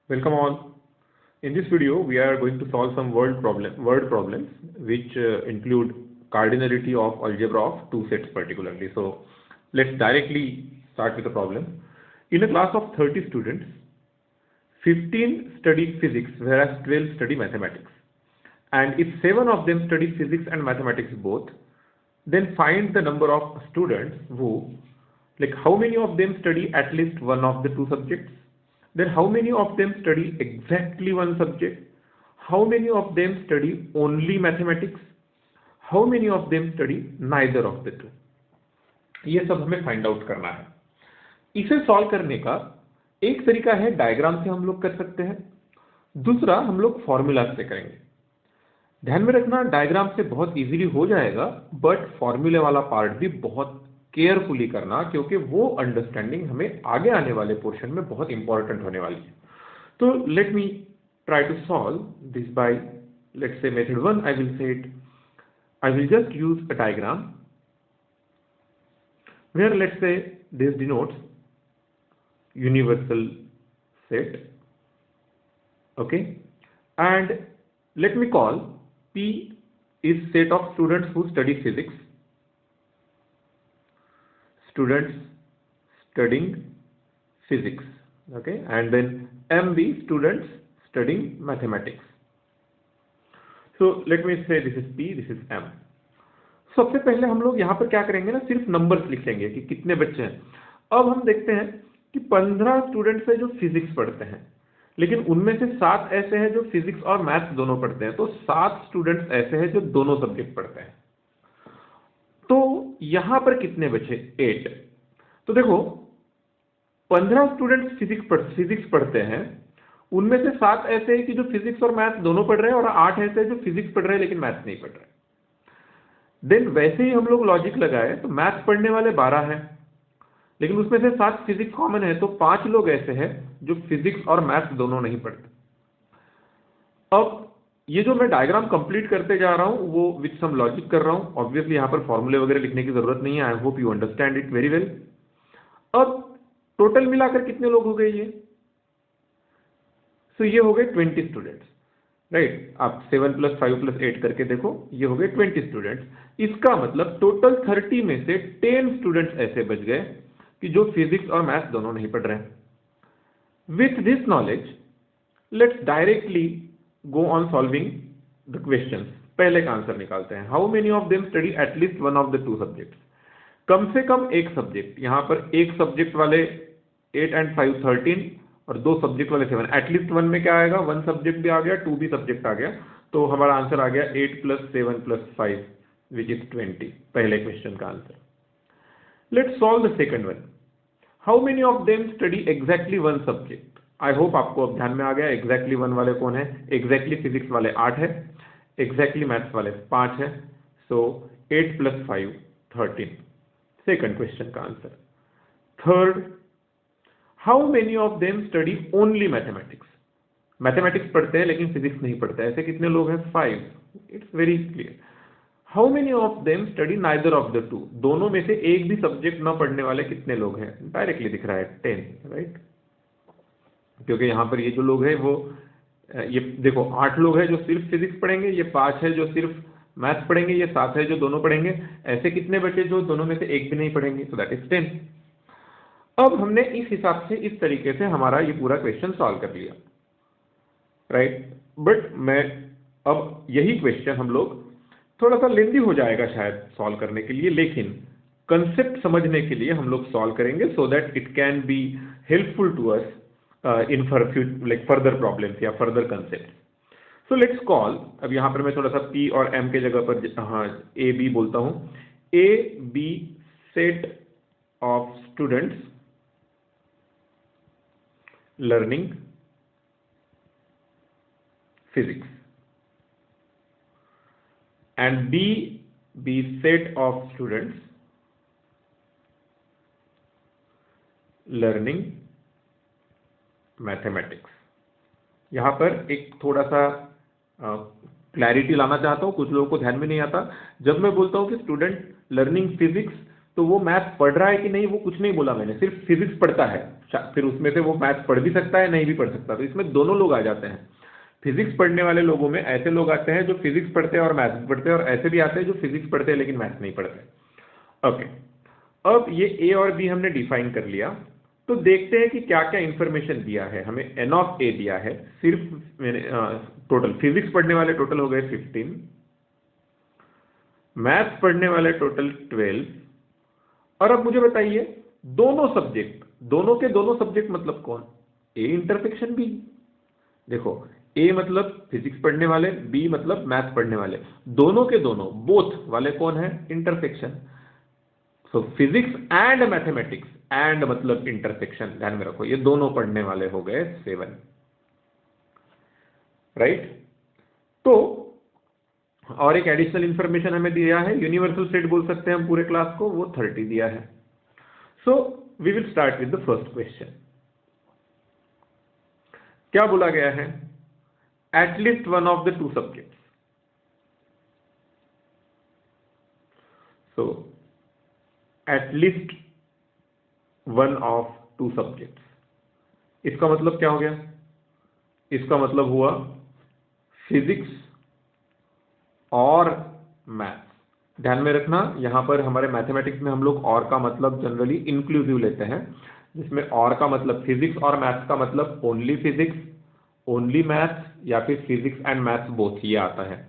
Welcome all. In this video, we are going to solve some word problems which include cardinality of algebra of two sets particularly. So let's directly start with the problem. In a class of 30 students, 15 study physics whereas 12 study mathematics. And if 7 of them study physics and mathematics both, then find the number of students who, like how many of them study at least one of the two subjects, then how many of them study exactly one subject, how many of them study only mathematics, how many of them study neither of the two. ये सब हमें find out करना है. इसे solve करने का एक तरीका है डायग्राम से हम लोग कर सकते हैं, दूसरा हम लोग फॉर्मूला से करेंगे. ध्यान में रखना, डायग्राम से बहुत इजीली हो जाएगा, बट फॉर्मूले वाला पार्ट भी बहुत केयरफुली करना, क्योंकि वो अंडरस्टैंडिंग हमें आगे आने वाले पोर्शन में बहुत इंपॉर्टेंट होने वाली है. तो let me try to solve this by, let's say method 1. I will just use a diagram where, let's say, this denotes universal set, okay, and let me call P is set of students who study physics, students studying physics, okay, and then MB students studying mathematics. So let me say this is P, this is M. सबसे पहले हम लोग यहाँ पर क्या करेंगे ना, सिर्फ नंबर्स लिखेंगे कि कितने बच्चे हैं. अब हम देखते हैं कि 15 स्टूडेंट्स है जो फिजिक्स पढ़ते हैं, लेकिन उनमें से 7 ऐसे हैं जो फिजिक्स और मैथ्स दोनों पढ़ते हैं. तो 7 स्टूडेंट्स ऐसे हैं जो दोनों सब्जेक्ट पढ़ते हैं. तो यहां पर कितने बचे? 8. तो देखो, 15 स्टूडेंट्स फिजिक्स पढ़ते हैं, उनमें से 7 ऐसे हैं कि जो फिजिक्स और मैथ्स दोनों पढ़ रहे हैं, और 8 ऐसे हैं जो फिजिक्स पढ़ रहे हैं लेकिन मैथ्स नहीं पढ़ रहे. देन वैसे ही हम लोग लॉजिक लगाए तो मैथ्स पढ़ने वाले 12 हैं, लेकिन उसमें से 7 फिजिक्स कॉमन है, तो 5 लोग ऐसे हैं जो फिजिक्स और मैथ्स दोनों नहीं पढ़ते. अब ये जो मैं डायग्राम कंप्लीट करते जा रहा हूं वो विथ सम लॉजिक कर रहा हूं. ऑब्वियसली यहां पर फॉर्मूले वगैरह लिखने की जरूरत नहीं है. I hope you understand it very well. अब टोटल मिलाकर कितने लोग हो गए ये? सो ये हो गए 20 स्टूडेंट्स, राइट. आप 7 + 5 + 8 करके देखो, ये हो गए 20 स्टूडेंट्स. इसका मतलब टोटल 30 में से 10 स्टूडेंट्स ऐसे बच गए कि जो फिजिक्स और मैथ्स दोनों नहीं पढ़ रहे हैं. With this knowledge let's directly go on solving the questions. पहले का आंसर निकालते हैं. How many of them study at least one of the two subjects. कम से कम एक सब्जेक्ट. यहां पर एक सब्जेक्ट वाले 8 and 5 13 और 2 सब्जेक्ट वाले 7. एटलीस्ट 1 में क्या आएगा? 1 सब्जेक्ट भी आ गया, 2 भी सब्जेक्ट आ गया, तो हमारा आंसर आ गया 8 + 7 + 5 विच इज 20. पहले क्वेश्चन का answer. Let's solve the second one. How many of them study exactly one subject. I hope आपको अब ध्यान में आ गया एग्जैक्टली वन वाले कौन है. एग्जैक्टली फिजिक्स वाले 8 है, एग्जैक्टली मैथ्स वाले 5 है. सो 8 + 5 13. सेकंड क्वेश्चन का answer. Third, how many of them study only mathematics. Mathematics पढ़ते हैं लेकिन फिजिक्स नहीं पढ़ते. ऐसे कितने लोग हैं? 5. It's very clear. How many of them study neither of the to. दोनों में से एक भी सब्जेक्ट ना पढ़ने वाले कितने लोग हैं? डायरेक्टली दिख रहा है 10, राइट. क्योंकि यहां पर ये जो लोग हैं वो, ये देखो 8 लोग हैं जो सिर्फ फिजिक्स पढ़ेंगे, ये 5 है जो सिर्फ मैथ्स पढ़ेंगे, ये 7 है जो दोनों पढ़ेंगे. ऐसे कितने बचे जो दोनों में से एक भी नहीं पढ़ेंगे? So that is 10. अब हमने इस हिसाब से, इस तरीके से हमारा ये पूरा क्वेश्चन सॉल्व कर लिया, राइट. बट मैं अब यही क्वेश्चन हम लोग, थोड़ा सा लेंदी हो जाएगा शायद सॉल्व करने के लिए, लेकिन कंसेप्ट समझने के लिए हम लोग सॉल्व करेंगे so that it can be helpful to us in further problems या further concept. So let's call, अब यहां पर मैं थोड़ा सा P और M के जगह पर A B बोलता हूं. A B set of students learning physics, and B be set of students learning mathematics. यहां पर एक थोड़ा सा क्लैरिटी लाना चाहता हूं, कुछ लोगों को ध्यान में नहीं आता. जब मैं बोलता हूं कि स्टूडेंट लर्निंग फिजिक्स, तो वो मैथ पढ़ रहा है कि नहीं वो कुछ नहीं बोला मैंने, सिर्फ फिजिक्स पढ़ता है. फिर उसमें से वो मैथ्स पढ़ भी सकता है, नहीं भी पढ़ सकता, तो इसमें दोनों लोग आ जाते हैं। फिजिक्स पढ़ने वाले लोगों में ऐसे लोग आते हैं जो फिजिक्स पढ़ते हैं और मैथ्स भी पढ़ते हैं, और ऐसे भी आते हैं जो फिजिक्स पढ़ते हैं लेकिन मैथ्स नहीं पढ़ते। ओके, अब ये ए और बी हमने डिफाइन कर लिया, तो देखते हैं कि क्या क्या इंफॉर्मेशन दिया है हमें। एन ऑफ ए दिया है, सिर्फ मैंने टोटल फिजिक्स पढ़ने वाले टोटल हो गए 15, मैथ्स पढ़ने वाले टोटल 12, और अब मुझे बताइए दोनों सब्जेक्ट, दोनों के दोनों सब्जेक्ट मतलब कौन? A intersection B. देखो, ए मतलब फिजिक्स पढ़ने वाले, बी मतलब मैथ्स पढ़ने वाले, दोनों के दोनों बोथ वाले कौन है? Intersection. So physics and mathematics, and मतलब इंटरसेक्शन, ध्यान में रखो, ये दोनों पढ़ने वाले हो गए 7, राइट। तो और एक एडिशनल इंफॉर्मेशन हमें दिया है, यूनिवर्सल सेट बोल सकते हैं हम पूरे क्लास को, वो 30 दिया है। So we will start with the first question. क्या बोला गया है? At least one of the two subjects. So at least one of two subjects, इसका मतलब क्या हो गया? इसका मतलब हुआ फिजिक्स और मैथ्स। ध्यान में रखना, यहां पर हमारे मैथमेटिक्स में हम लोग और का मतलब जनरली इंक्लूसिव लेते हैं, जिसमें और का मतलब फिजिक्स और मैथ्स का मतलब ओनली फिजिक्स, ओनली मैथ्स, या फिर फिजिक्स एंड मैथ्स बोथ, ये आता है।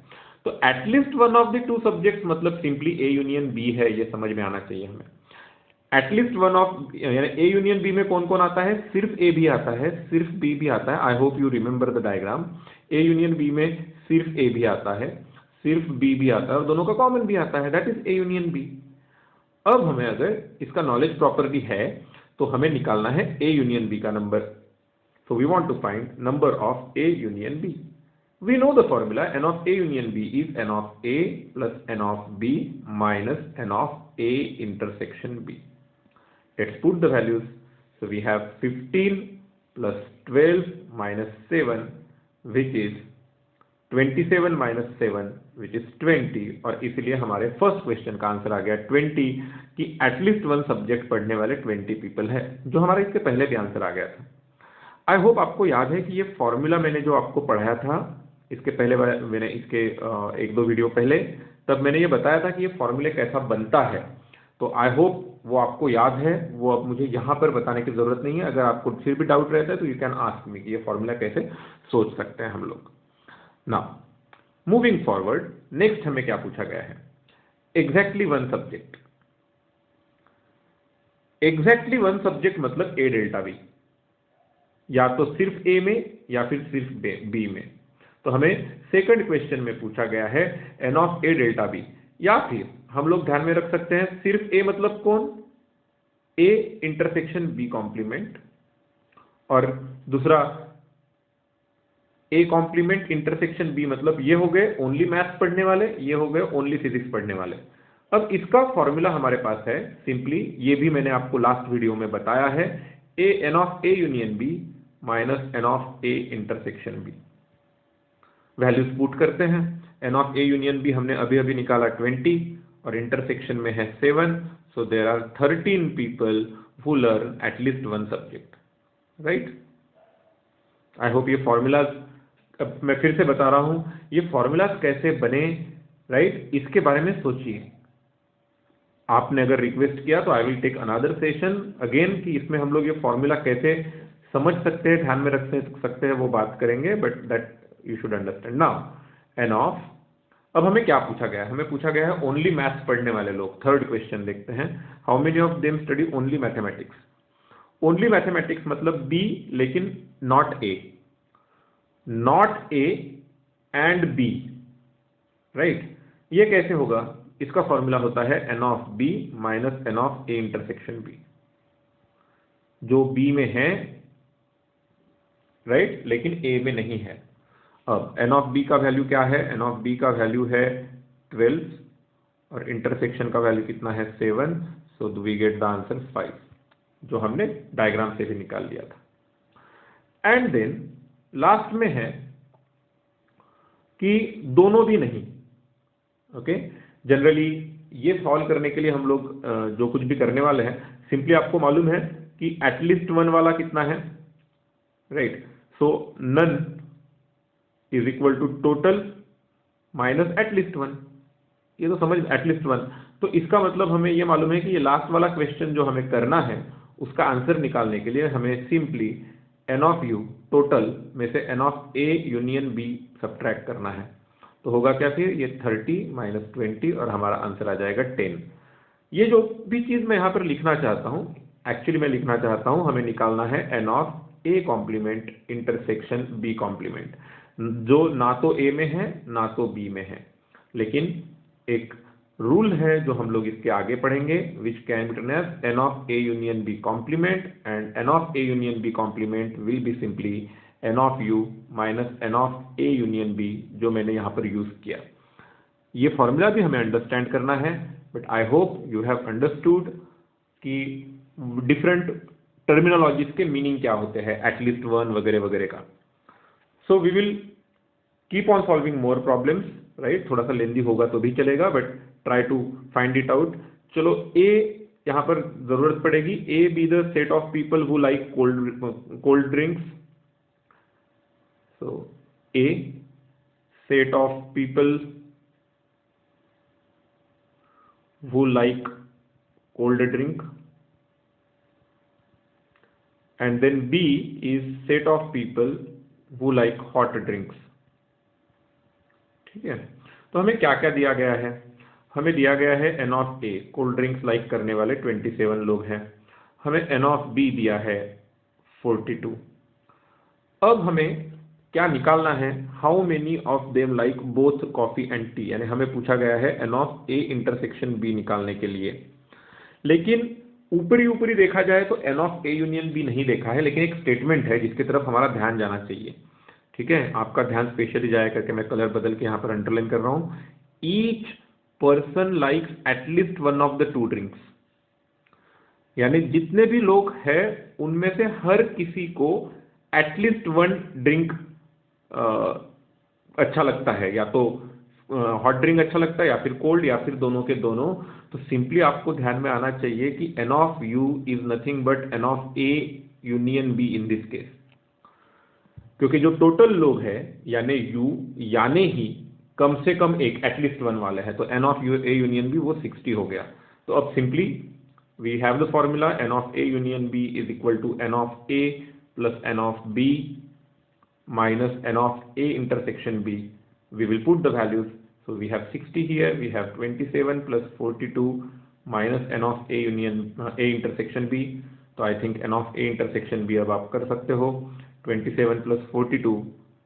तो at least one of the two subjects मतलब सिंपली ए यूनियन बी है, ये समझ में आना चाहिए हमें। एटलीस्ट वन ऑफ, यानी ए यूनियन बी में कौन कौन आता है? सिर्फ ए भी आता है, सिर्फ बी भी आता है। I hope you remember the diagram. A union B में सिर्फ ए भी आता है, सिर्फ बी भी आता है, और दोनों का कॉमन भी आता है, that is A union B. अब हमें अगर इसका नॉलेज प्रॉपर्ली है तो हमें निकालना है ए यूनियन बी का number. So we want to find number of A union B. We know the formula, n of A union B is n of A plus n of B minus n of A intersection B. Let's put the values. So we have 15 plus 12 minus 7, which is 27 minus 7, which is 20, और इसलिए हमारे first question का answer आ गया 20, कि at least one subject पढ़ने वाले 20 people है, जो हमारा इसके पहले भी आंसर आ गया था। आई होप आपको याद है कि ये फॉर्मूला मैंने जो आपको पढ़ाया था इसके पहले, मैंने इसके एक दो वीडियो पहले, तब मैंने ये बताया था कि ये फॉर्मूले कैसा बनता है। तो आई होप वो आपको याद है, वो अब मुझे यहाँ पर बताने की जरूरत नहीं है। अगर आपको फिर भी डाउट रहता है तो यू कैन आस्क मी कि ये फॉर्मूला कैसे सोच सकते हैं हम लोग। नाउ मूविंग फॉरवर्ड, नेक्स्ट हमें क्या पूछा गया है? Exactly one subject. Exactly one subject मतलब ए डेल्टा बी, या तो सिर्फ ए में या फिर सिर्फ बी में। तो हमें सेकंड क्वेश्चन में पूछा गया है n of A delta B, या फिर हम लोग ध्यान में रख सकते हैं सिर्फ ए मतलब कौन? ए इंटरसेक्शन बी कॉम्प्लीमेंट, और दूसरा ए कॉम्प्लीमेंट इंटरसेक्शन बी, मतलब ये हो गए ओनली मैथ्स पढ़ने वाले, ये हो गए ओनली फिजिक्स पढ़ने वाले। अब इसका फॉर्मूला हमारे पास है सिंपली, ये भी मैंने आपको लास्ट वीडियो में बताया है, A N of A union B minus N of A intersection B. Values put करते हैं, N of A union B हमने अभी अभी निकाला 20, और इंटरसेक्शन में है 7, so there are 13 people who learn at least one subject, right. I hope ये फॉर्मूलाज, अब मैं फिर से बता रहा हूं, ये फॉर्मूलाज कैसे बने, राइट, इसके बारे में सोचिए। आपने अगर रिक्वेस्ट किया तो I will take another session again, कि इसमें हम लोग ये फॉर्मूला कैसे समझ सकते हैं, ध्यान में रख सकते हैं, वो बात करेंगे, but that you should understand. Now n of, अब हमें क्या पूछा गया है? हमें पूछा गया है ओनली मैथ्स पढ़ने वाले लोग। थर्ड क्वेश्चन देखते हैं, how many of them study only mathematics. Only mathematics मतलब बी, लेकिन not A, not A and B, right. ये कैसे होगा? इसका फॉर्मूला होता है n of B minus N of A intersection B, जो बी में है, राइट, लेकिन ए में नहीं है। अब एन ऑफ बी का वैल्यू क्या है? एन ऑफ बी का वैल्यू है 12, और इंटरसेक्शन का वैल्यू कितना है? 7, so we get the answer 5, जो हमने डायग्राम से भी निकाल लिया था। एंड देन लास्ट में है कि दोनों भी नहीं, ओके। जनरली ये सॉल्व करने के लिए हम लोग जो कुछ भी करने वाले हैं, सिंपली आपको मालूम है कि एटलीस्ट वन वाला कितना है, right. So none is equal to total minus at least one, ये तो समझ, एटलीस्ट वन। तो इसका मतलब हमें ये मालूम है कि ये लास्ट वाला क्वेश्चन जो हमें करना है उसका आंसर निकालने के लिए हमें simply n of U total में से n of A union B subtract करना है। तो होगा क्या फिर, ये 30 माइनस 20 और हमारा आंसर आ जाएगा 10। ये जो भी चीज मैं यहाँ पर लिखना चाहता हूँ, एक्चुअली मैं लिखना चाहता हूँ हमें निकालना है n of A complement intersection B complement, जो ना तो ए में है ना तो बी में है, लेकिन एक रूल है जो हम लोग इसके आगे पढ़ेंगे, which can be written as n of A union B complement, and n of A union B complement will be simply n of U minus N of A union B, जो मैंने यहाँ पर यूज किया। ये formula भी हमें understand करना है, but I hope you have understood कि डिफरेंट टर्मिनोलॉजीज के मीनिंग क्या होते हैं, एटलीस्ट वन वगैरह वगैरह का। So we will keep on solving more problems, right. थोड़ा सा लेंदी होगा तो भी चलेगा, but try to find it out. चलो, ए यहाँ पर जरूरत पड़ेगी, A B the set of people who like cold drinks. So A set of people who like cold drink, and then B is set of people who like hot drinks। ठीक है, तो हमें क्या क्या दिया गया है, हमें दिया गया है n of A, cold drinks like करने वाले 27 लोग हैं। हमें एन ऑफ बी दिया है 42। अब हमें क्या निकालना है, how many of them like both coffee and tea, यानी हमें पूछा गया है n of A intersection B निकालने के लिए। लेकिन ऊपरी ऊपरी देखा जाए तो n of A union B नहीं देखा है, लेकिन एक स्टेटमेंट है जिसकी तरफ हमारा ध्यान जाना चाहिए। ठीक है, आपका ध्यान स्पेशली जाया करके मैं कलर बदल के यहाँ पर अंडरलाइन कर रहा हूँ। Each person likes at least one of the two drinks, यानी जितने भी लोग हैं उनमें से हर किसी को एटलीस्ट वन ड्रिंक अच्छा लगता है, या तो हॉट ड्रिंक अच्छा लगता है या फिर कोल्ड या फिर दोनों के दोनों। तो सिंपली आपको ध्यान में आना चाहिए कि n of U is nothing but n of A union B in this case, क्योंकि जो टोटल लोग हैं यानी यू, यानी ही कम से कम एक एटलीस्ट वन वाले हैं, तो n of U A union B वो 60 हो गया। तो अब simply we have the formula n of A union B is equal to n of A plus n of B minus n of A intersection B. We will put the values. So we have 60 here, we have 27 plus 42 minus n of A union A intersection B. तो I think n of A intersection B अब आप कर सकते हो, 27 plus 42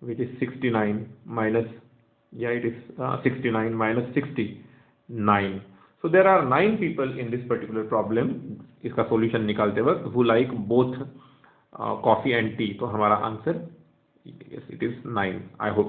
which is 69 minus, yeah it is 69 minus 60, 9. So there are 9 people in this particular problem, इसका solution निकालते वक्त, who like both coffee and tea। तो हमारा answer, yes, it is 9. I hope